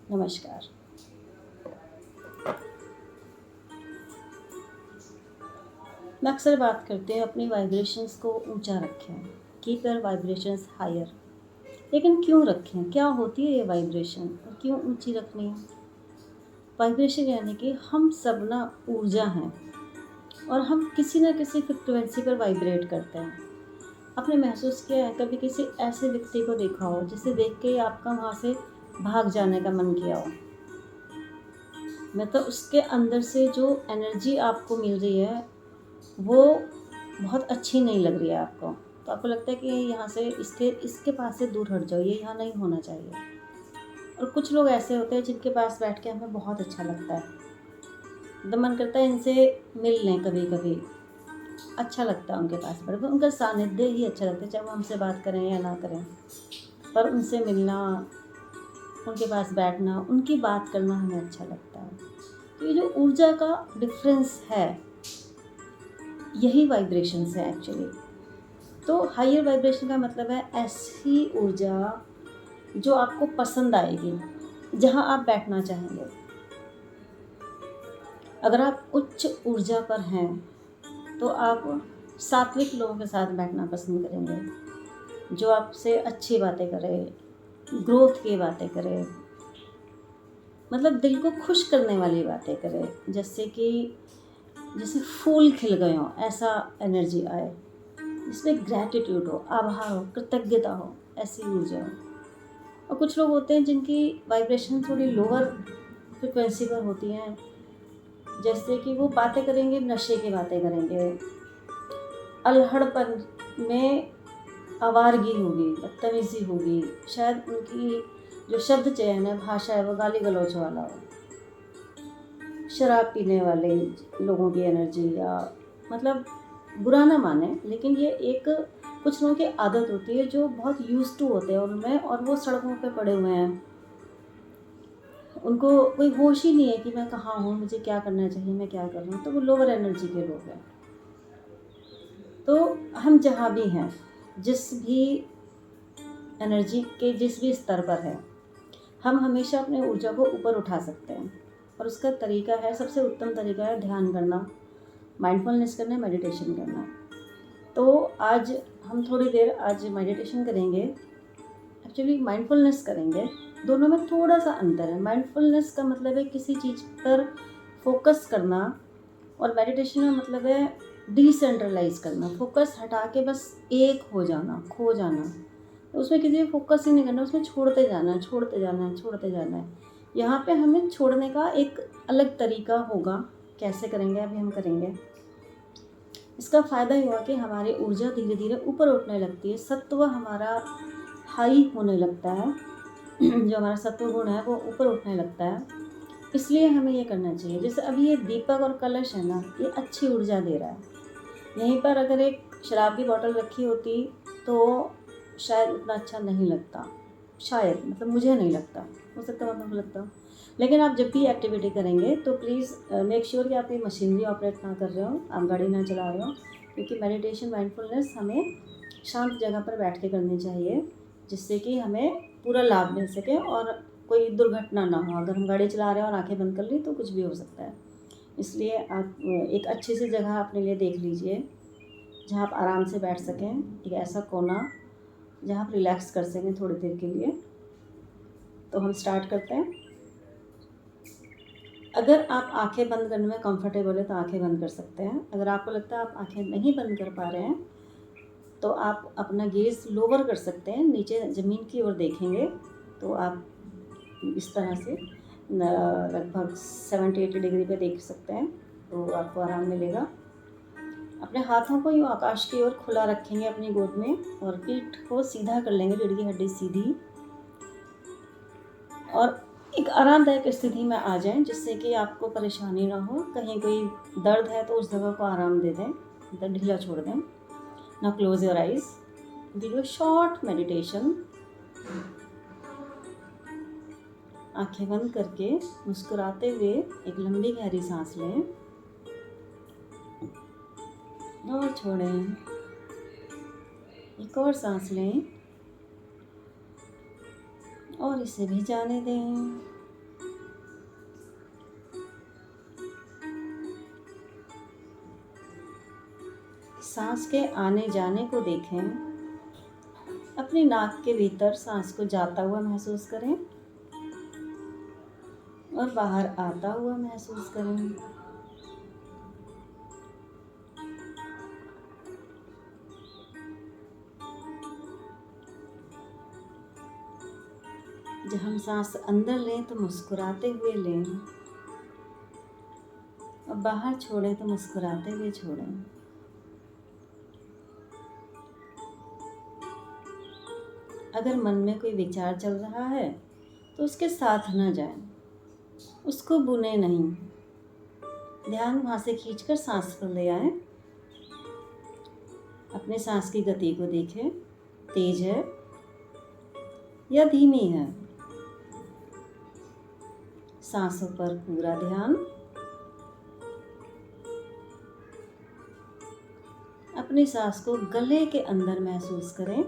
नमस्कार। मैं अक्सर बात करते हैं अपनी वाइब्रेशंस को ऊंचा रखें, कीप योर वाइब्रेशंस हायर। लेकिन क्यों रखें? क्या होती है ये वाइब्रेशन और क्यों ऊंची रखनी है? वाइब्रेशन यानी कि हम सब ना ऊर्जा हैं और हम किसी ना किसी फ्रिक्वेंसी पर वाइब्रेट करते हैं। आपने महसूस किया है कभी किसी ऐसे व्यक्ति को देखा हो जिसे देख के ही आपका वहाँ से भाग जाने का मन किया हो? मतलब उसके अंदर से जो एनर्जी आपको मिल रही है वो बहुत अच्छी नहीं लग रही है आपको। तो आपको लगता है कि यहाँ से इसके इसके पास से दूर हट जाओ, ये यहाँ नहीं होना चाहिए। और कुछ लोग ऐसे होते हैं जिनके पास बैठ के हमें बहुत अच्छा लगता है, एकदम मन करता है इनसे मिल लें कभी कभी। अच्छा लगता है उनके पास बैठ, उनका सानिध्य ही अच्छा लगता है, चाहे वो हमसे बात करें या ना करें। पर उनसे मिलना, उनके पास बैठना, उनकी बात करना हमें अच्छा लगता है। तो ये जो ऊर्जा का डिफरेंस है, यही वाइब्रेशंस है एक्चुअली। तो हायर वाइब्रेशन का मतलब है ऐसी ऊर्जा जो आपको पसंद आएगी, जहाँ आप बैठना चाहेंगे। अगर आप उच्च ऊर्जा पर हैं तो आप सात्विक लोगों के साथ बैठना पसंद करेंगे, जो आपसे अच्छी बातें करे, ग्रोथ की बातें करे, मतलब दिल को खुश करने वाली बातें करे। जैसे फूल खिल गए हों, ऐसा एनर्जी आए, जिसमें ग्रैटिट्यूड हो, आभार हो, कृतज्ञता हो, ऐसी ऊर्जा हो। और कुछ लोग होते हैं जिनकी वाइब्रेशन थोड़ी लोअर फ्रिक्वेंसी पर होती हैं, जैसे कि वो बातें करेंगे, नशे की बातें करेंगे, अल्हड़पन में आवारगी होगी, बदतमीज़ी होगी, शायद उनकी जो शब्द चयन है, भाषा है, वो गाली गलौच वाला हो, शराब पीने वाले लोगों की एनर्जी, या मतलब बुरा ना माने, लेकिन ये एक कुछ लोगों की आदत होती है जो बहुत यूज्ड टू होते हैं उनमें, और वो सड़कों पे पड़े हुए हैं, उनको कोई होश ही नहीं है कि मैं कहाँ हूँ, मुझे क्या करना चाहिए, मैं क्या कर रहा हूँ। तो वो लोअर एनर्जी के लोग हैं। तो हम जहाँ भी हैं, जिस भी एनर्जी के जिस भी स्तर पर है, हम हमेशा अपने ऊर्जा को ऊपर उठा सकते हैं। और उसका तरीका है, सबसे उत्तम तरीका है ध्यान करना, माइंडफुलनेस करना, मेडिटेशन करना। तो आज हम थोड़ी देर आज मेडिटेशन करेंगे, एक्चुअली माइंडफुलनेस करेंगे। दोनों में थोड़ा सा अंतर है। माइंडफुलनेस का मतलब है किसी चीज़ पर फोकस करना, और मेडिटेशन का मतलब है डिसेंट्रलाइज करना, फोकस हटा के बस एक हो जाना, खो जाना। तो उसमें किसी पे फोकस ही नहीं करना, उसमें छोड़ते जाना है, छोड़ते जाना है, छोड़ते जाना है। यहाँ पे हमें छोड़ने का एक अलग तरीका होगा, कैसे करेंगे अभी हम करेंगे। इसका फ़ायदा ये हुआ कि हमारी ऊर्जा धीरे धीरे ऊपर उठने लगती है, सत्व हमारा हाई होने लगता है, जो हमारा सत्व गुण है वो ऊपर उठने लगता है। इसलिए हमें ये करना चाहिए। जैसे अभी ये दीपक और कलश है ना, ये अच्छी ऊर्जा दे रहा है। यहीं पर अगर एक शराब की बोतल रखी होती तो शायद उतना अच्छा नहीं लगता, शायद, मतलब मुझे नहीं लगता, हो सकता है मतलब लगता हो। लेकिन आप जब भी एक्टिविटी करेंगे तो प्लीज़ मेक श्योर कि आप ये मशीनरी ऑपरेट ना कर रहे हो, आप गाड़ी ना चला रहे हो, क्योंकि मेडिटेशन माइंडफुलनेस हमें शांत जगह पर बैठ के करनी चाहिए, जिससे कि हमें पूरा लाभ मिल सके और कोई दुर्घटना ना हो। अगर हम गाड़ी चला रहे हैं और आंखें बंद कर ली तो कुछ भी हो सकता है। इसलिए आप एक अच्छी सी जगह अपने लिए देख लीजिए, जहाँ आप आराम से बैठ सकें, एक ऐसा कोना जहाँ आप रिलैक्स कर सकें थोड़ी देर के लिए। तो हम स्टार्ट करते हैं। अगर आप आंखें बंद करने में कंफर्टेबल है तो आंखें बंद कर सकते हैं। अगर आपको लगता है आप आंखें नहीं बंद कर पा रहे हैं तो आप अपना गेज़ लोअर कर सकते हैं, नीचे ज़मीन की ओर देखेंगे। तो आप इस तरह से लगभग 70-80 डिग्री पे देख सकते हैं, तो आपको आराम मिलेगा। अपने हाथों को यूँ आकाश की ओर खुला रखेंगे अपनी गोद में, और पीठ को सीधा कर लेंगे, रीढ़ की हड्डी सीधी, और एक आरामदायक स्थिति में आ जाएं, जिससे कि आपको परेशानी ना हो। कहीं कोई दर्द है तो उस जगह को आराम दे दें, दर्द ढीला छोड़ दें। Now close your eyes, do short meditation. आंखें बंद करके मुस्कुराते हुए एक लंबी गहरी सांस लें और छोड़ें। एक और सांस लें और इसे भी जाने दें। सांस के आने जाने को देखें। अपनी नाक के भीतर सांस को जाता हुआ महसूस करें और बाहर आता हुआ महसूस करें। जब हम सांस अंदर लें तो मुस्कुराते हुए लें और बाहर छोड़ें तो मुस्कुराते हुए छोड़ें। अगर मन में कोई विचार चल रहा है तो उसके साथ न जाएं, उसको बुने नहीं। ध्यान वहाँ से खींचकर सांस पर ले आएं। अपने सांस की गति को देखें, तेज है या धीमी है। सांसों पर पूरा ध्यान। अपनी सांस को गले के अंदर महसूस करें।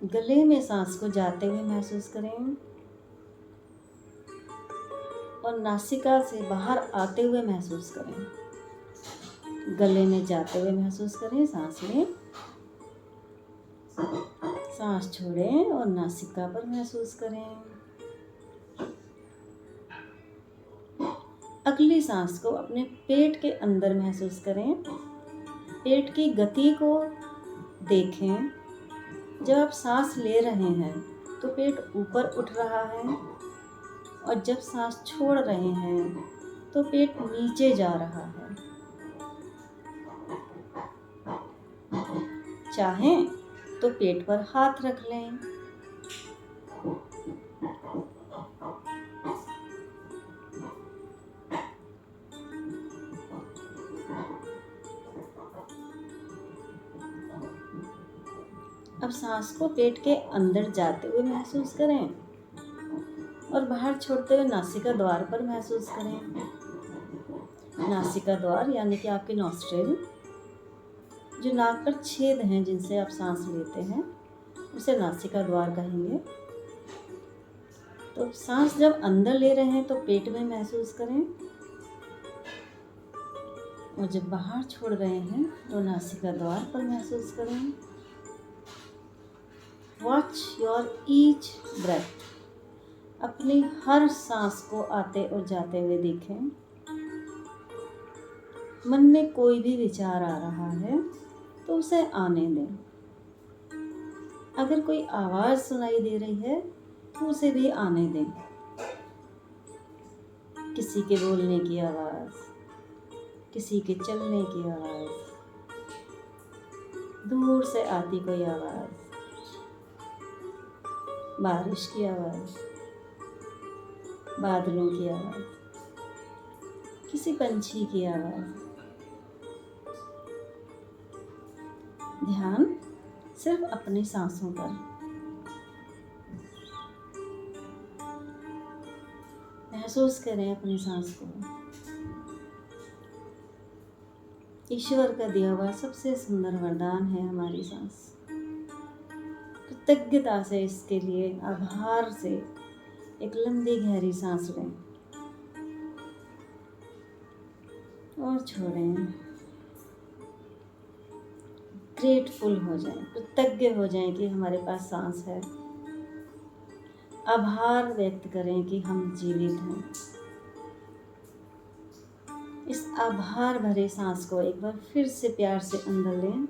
गले में सांस को जाते हुए महसूस करें और नासिका से बाहर आते हुए महसूस करें। गले में जाते हुए महसूस करें, सांस लें, सांस छोड़ें और नासिका पर महसूस करें। अगली सांस को अपने पेट के अंदर महसूस करें। पेट की गति को देखें। जब आप सांस ले रहे हैं तो पेट ऊपर उठ रहा है और जब सांस छोड़ रहे हैं तो पेट नीचे जा रहा है। चाहें तो पेट पर हाथ रख लें। अब सांस को पेट के अंदर जाते हुए महसूस करें और बाहर छोड़ते हुए नासिका द्वार पर महसूस करें। नासिका द्वार यानी कि आपके नॉस्ट्रिल, जो नाक पर छेद हैं जिनसे आप सांस लेते हैं, उसे नासिका द्वार कहेंगे। तो सांस जब अंदर ले रहे हैं तो पेट में महसूस करें और जब बाहर छोड़ रहे हैं तो नासिका द्वार पर महसूस करें। Watch your each breath. अपनी हर सांस को आते और जाते हुए देखें। मन में कोई भी विचार आ रहा है तो उसे आने दें। अगर कोई आवाज़ सुनाई दे रही है तो उसे भी आने दें। किसी के बोलने की आवाज़, किसी के चलने की आवाज़, दूर से आती कोई आवाज़, बारिश की आवाज़, बादलों की आवाज़, किसी पंछी की आवाज़। ध्यान सिर्फ अपनी सांसों पर। महसूस करें अपनी सांस को। ईश्वर का दिया हुआ सबसे सुंदर वरदान है हमारी सांस। कृतज्ञता से, इसके लिए आभार से एक लंबी गहरी सांस लें और छोड़ें। ग्रेटफुल हो जाएं, कृतज्ञ हो जाएं कि हमारे पास सांस है। आभार व्यक्त करें कि हम जीवित हैं। इस आभार भरे सांस को एक बार फिर से प्यार से अंदर लें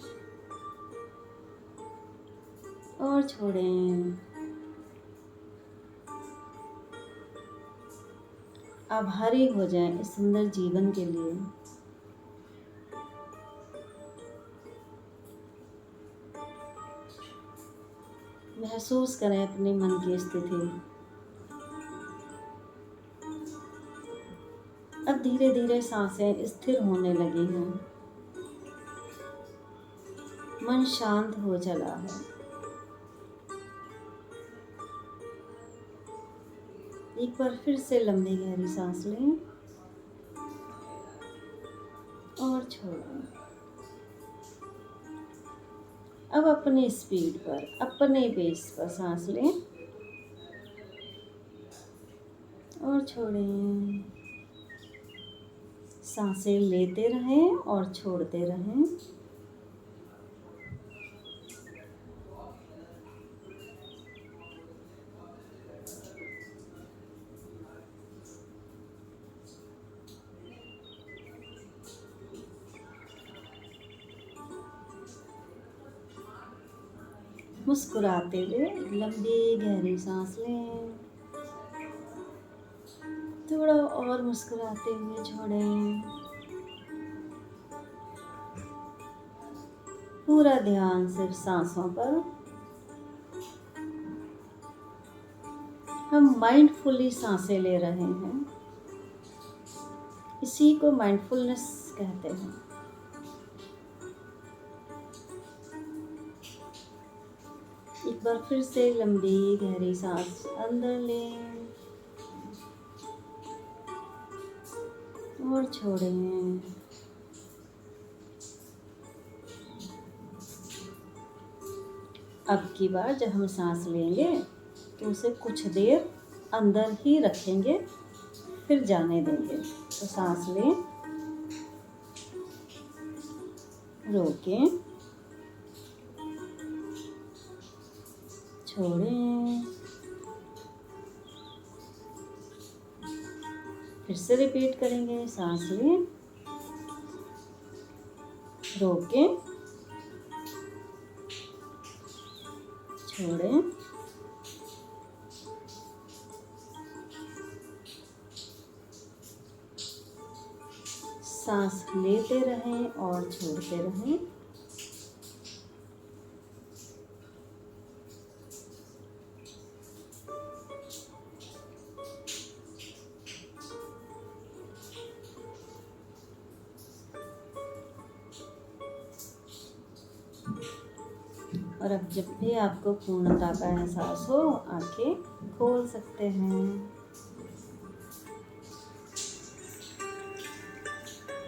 और छोड़ें। आभारी हो जाएं इस सुंदर जीवन के लिए। महसूस करें अपने मन की स्थिति। अब धीरे धीरे सांसें स्थिर होने लगी हैं। मन शांत हो चला है। एक बार फिर से लंबी गहरी सांस लें और छोड़ें। अब अपनी स्पीड पर, अपने पेस पर सांस लें और छोड़ें। सांसें लेते रहें और छोड़ते रहें। मुस्कुराते हुए लंबी गहरी सांस लें। थोड़ा और मुस्कुराते हुए छोड़ें। पूरा ध्यान सिर्फ सांसों पर। हम माइंडफुली सांसें ले रहे हैं, इसी को माइंडफुलनेस कहते हैं। एक बार फिर से लंबी गहरी सांस अंदर लें और छोड़ें। अब की बार जब हम सांस लेंगे तो उसे कुछ देर अंदर ही रखेंगे, फिर जाने देंगे। तो सांस लें, रोकें, छोड़ें। फिर से रिपीट करेंगे। सांस लें, रोकें, छोड़ें। सांस लेते रहें और छोड़ते रहें। और अब जब भी आपको पूर्णता का एहसास हो, आंखें खोल सकते हैं।